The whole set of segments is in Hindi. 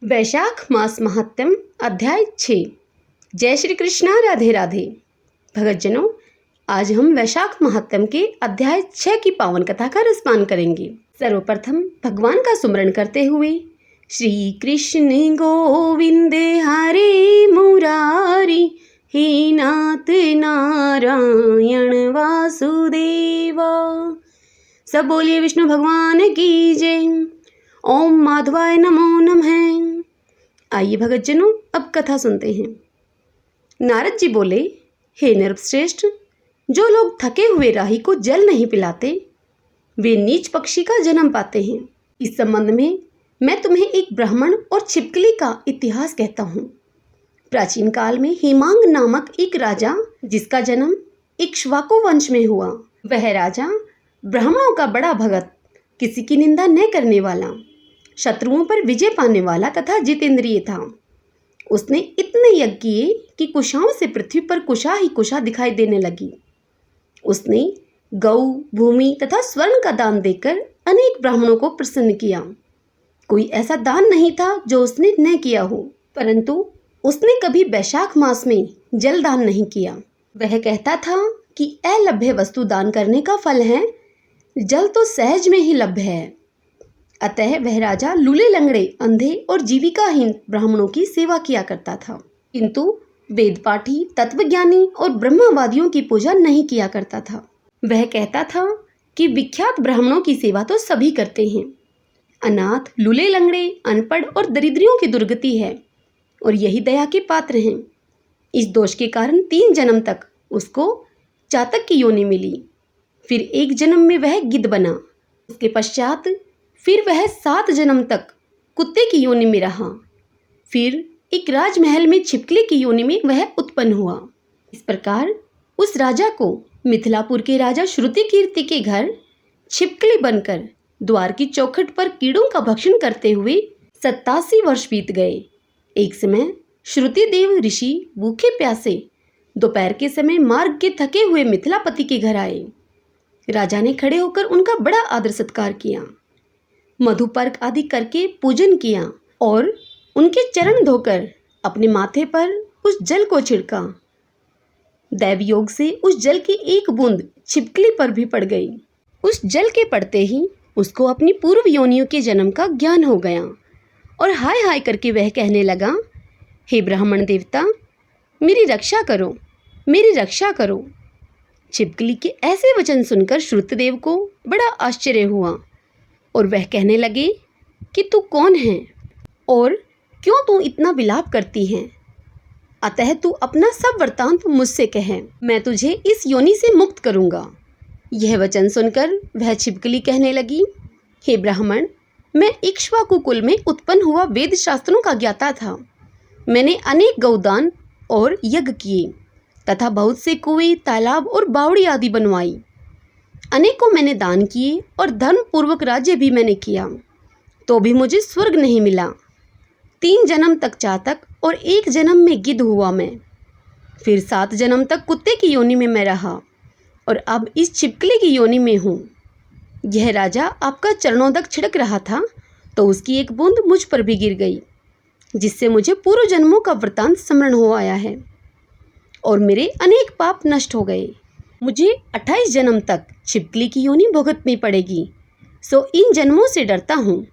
वैशाख मास महात्म्य अध्याय 6। जय श्री कृष्णा, राधे राधे। भगतजनों, आज हम वैशाख महात्म्य के अध्याय 6 की पावन कथा का रसपान करेंगे। सर्वप्रथम भगवान का सुमरण करते हुए श्री कृष्ण गोविंद हरे मुरारी, हे नाथ नारायण वासुदेवा। सब बोलिए विष्णु भगवान की जय। ओम माधवाय नमो नमः। आइए भगतजनों, अब कथा सुनते हैं। नारद जी बोले, हे नरश्रेष्ठ, जो लोग थके हुए राही को जल नहीं पिलाते वे नीच पक्षी का जन्म पाते हैं। इस संबंध में मैं तुम्हें एक ब्राह्मण और छिपकली का इतिहास कहता हूँ। प्राचीन काल में हेमांग नामक एक राजा, जिसका जन्म इक्ष्वाकु वंश में हुआ, वह राजा ब्राह्मणों का बड़ा भगत, किसी की निंदा न करने वाला, शत्रुओं पर विजय पाने वाला तथा जितेंद्रिय था। उसने इतने यज्ञ किए कि कुशाओं से पृथ्वी पर कुशा ही कुशा दिखाई देने लगी। उसने गौ, भूमि तथा स्वर्ण का दान देकर अनेक ब्राह्मणों को प्रसन्न किया। कोई ऐसा दान नहीं था जो उसने न किया हो, परंतु उसने कभी वैशाख मास में जल दान नहीं किया। वह कहता था कि अलभ्य वस्तु दान करने का फल है, जल तो सहज में ही लभ्य है। अतः वह राजा लूले लंगड़े, अंधे और जीविकाहीन ब्राह्मणों की सेवा किया करता था, किंतु वेदपाठी, तत्वज्ञानी और ब्रह्मवादियों की पूजा नहीं किया करता था। वह कहता था कि विख्यात ब्राह्मणों की सेवा तो सभी करते हैं। अनाथ, लूले लंगड़े, अनपढ़ और दरिद्रियों की दुर्गति है और यही दया के पात्र हैं। इस दोष के कारण 3 जन्म तक उसको चातक की योनि मिली। फिर एक जन्म में वह गिद्ध बना। उसके पश्चात फिर वह 7 जन्म तक कुत्ते की योनि में रहा। फिर एक राजमहल में छिपकली की योनि में वह उत्पन्न हुआ। इस प्रकार उस राजा को मिथिलापुर के राजा श्रुति कीर्ति के घर छिपकली बनकर द्वार की चौखट पर कीड़ों का भक्षण करते हुए 87 वर्ष बीत गए। एक समय श्रुति देव ऋषि भूखे प्यासे दोपहर के समय मार्ग के थके हुए मिथिलापति के घर आए। राजा ने खड़े होकर उनका बड़ा आदर सत्कार किया, मधुपर्क आदि करके पूजन किया और उनके चरण धोकर अपने माथे पर उस जल को छिड़का। दैव योग से उस जल की एक बूंद छिपकली पर भी पड़ गई। उस जल के पड़ते ही उसको अपनी पूर्व योनियों के जन्म का ज्ञान हो गया और हाय हाय करके वह कहने लगा, हे ब्राह्मण देवता, मेरी रक्षा करो, मेरी रक्षा करो। छिपकली के ऐसे वचन सुनकर श्रुतदेव को बड़ा आश्चर्य हुआ और वह कहने लगे कि तू कौन है और क्यों तू इतना विलाप करती है? अतः तू अपना सब वृत्तांत मुझसे कह, मैं तुझे इस योनि से मुक्त करूंगा। यह वचन सुनकर वह छिपकली कहने लगी, हे ब्राह्मण, मैं इक्ष्वाकु कुल में उत्पन्न हुआ वेद शास्त्रों का ज्ञाता था। मैंने अनेक गौदान और यज्ञ किए तथा बहुत से कुएं, तालाब और बावड़ी आदि बनवाई। अनेकों मैंने दान किए और धर्म पूर्वक राज्य भी मैंने किया, तो भी मुझे स्वर्ग नहीं मिला। 3 जन्म तक चातक और 1 जन्म में गिद्ध हुआ मैं। फिर 7 जन्म तक कुत्ते की योनि में मैं रहा और अब इस छिपकली की योनि में हूँ। यह राजा आपका चरणोदक छिड़क रहा था तो उसकी एक बूंद मुझ पर भी गिर गई, जिससे मुझे पूर्व जन्मों का वृत्तांत स्मरण हो आया है और मेरे अनेक पाप नष्ट हो गए। मुझे 28 जन्म तक छिपकली की योनि भुगतनी पड़ेगी, सो इन जन्मों से डरता हूँ।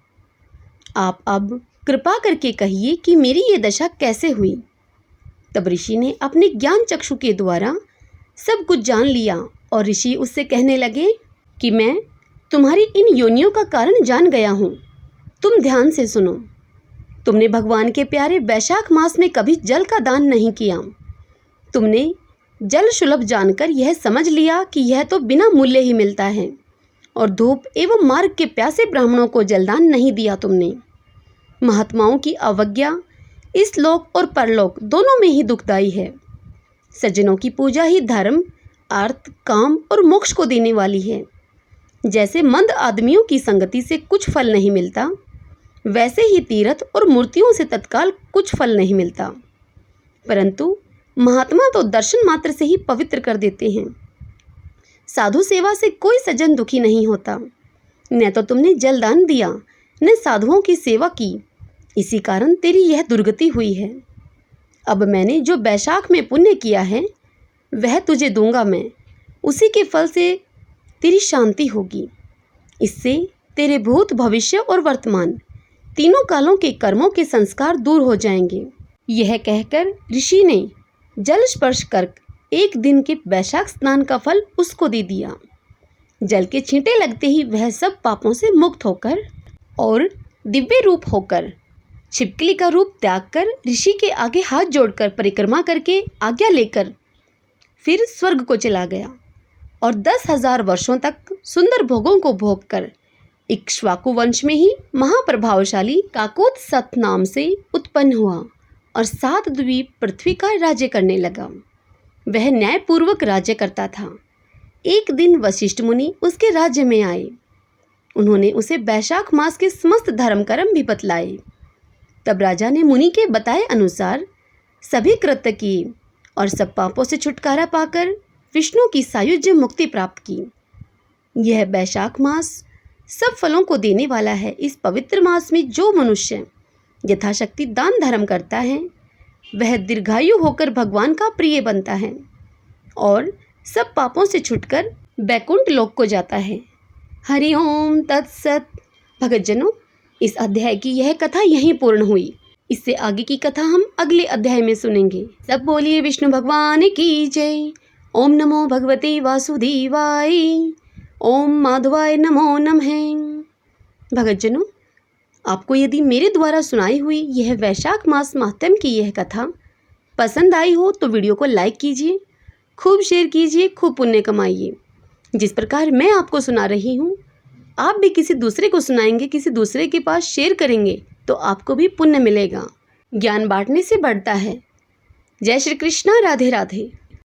आप अब कृपा करके कहिए कि मेरी ये दशा कैसे हुई। तब ऋषि ने अपने ज्ञान चक्षु के द्वारा सब कुछ जान लिया और ऋषि उससे कहने लगे कि मैं तुम्हारी इन योनियों का कारण जान गया हूँ। तुम ध्यान से सुनो। तुमने भगवान के प्यारे वैशाख मास में कभी जल का दान नहीं किया। तुमने जल सुलभ जानकर यह समझ लिया कि यह तो बिना मूल्य ही मिलता है और धूप एवं मार्ग के प्यासे ब्राह्मणों को जलदान नहीं दिया तुमने। महात्माओं की अवज्ञा इस लोक और परलोक दोनों में ही दुखदायी है। सज्जनों की पूजा ही धर्म, अर्थ, काम और मोक्ष को देने वाली है। जैसे मंद आदमियों की संगति से कुछ फल नहीं मिलता, वैसे ही तीर्थ और मूर्तियों से तत्काल कुछ फल नहीं मिलता, परंतु महात्मा तो दर्शन मात्र से ही पवित्र कर देते हैं। साधु सेवा से कोई सज्जन दुखी नहीं होता। न तो तुमने जलदान दिया, न साधुओं की सेवा की, इसी कारण तेरी यह दुर्गति हुई है। अब मैंने जो वैशाख में पुण्य किया है वह तुझे दूंगा मैं, उसी के फल से तेरी शांति होगी। इससे तेरे भूत, भविष्य और वर्तमान तीनों कालों के कर्मों के संस्कार दूर हो जाएंगे। यह कहकर ऋषि ने जल स्पर्श कर एक दिन के वैशाख स्नान का फल उसको दे दिया। जल के छींटे लगते ही वह सब पापों से मुक्त होकर और दिव्य रूप होकर छिपकली का रूप त्याग कर ऋषि के आगे हाथ जोड़कर परिक्रमा करके आज्ञा लेकर फिर स्वर्ग को चला गया और 10,000 वर्षों तक सुंदर भोगों को भोग कर इक्ष्वाकु वंश में ही महाप्रभावशाली काकोत सत नाम से उत्पन्न हुआ और 7 द्वीप पृथ्वी का राज्य करने लगा। वह न्यायपूर्वक राज्य करता था। एक दिन वशिष्ठ मुनि उसके राज्य में आए। उन्होंने उसे वैशाख मास के समस्त धर्म कर्म भी बतलाए। तब राजा ने मुनि के बताए अनुसार सभी कृत्य किए और सब पापों से छुटकारा पाकर विष्णु की सायुज्य मुक्ति प्राप्त की। यह वैशाख मास सब फलों को देने वाला है। इस पवित्र मास में जो मनुष्य यथाशक्ति दान धर्म करता है वह दीर्घायु होकर भगवान का प्रिय बनता है और सब पापों से छुटकर बैकुंठ लोक को जाता है। हरि ओम तत्सत। भगतजनों, इस अध्याय की यह कथा यहीं पूर्ण हुई। इससे आगे की कथा हम अगले अध्याय में सुनेंगे। सब बोलिए विष्णु भगवान की जय। ओम नमो भगवते वासुदेवाय। ओम माधवाय नमो नमः। भगतजनों, आपको यदि मेरे द्वारा सुनाई हुई यह वैशाख मास महात्म्य की यह कथा पसंद आई हो तो वीडियो को लाइक कीजिए, खूब शेयर कीजिए, खूब पुण्य कमाइए। जिस प्रकार मैं आपको सुना रही हूँ आप भी किसी दूसरे को सुनाएंगे, किसी दूसरे के पास शेयर करेंगे तो आपको भी पुण्य मिलेगा। ज्ञान बांटने से बढ़ता है। जय श्री कृष्णा। राधे राधे।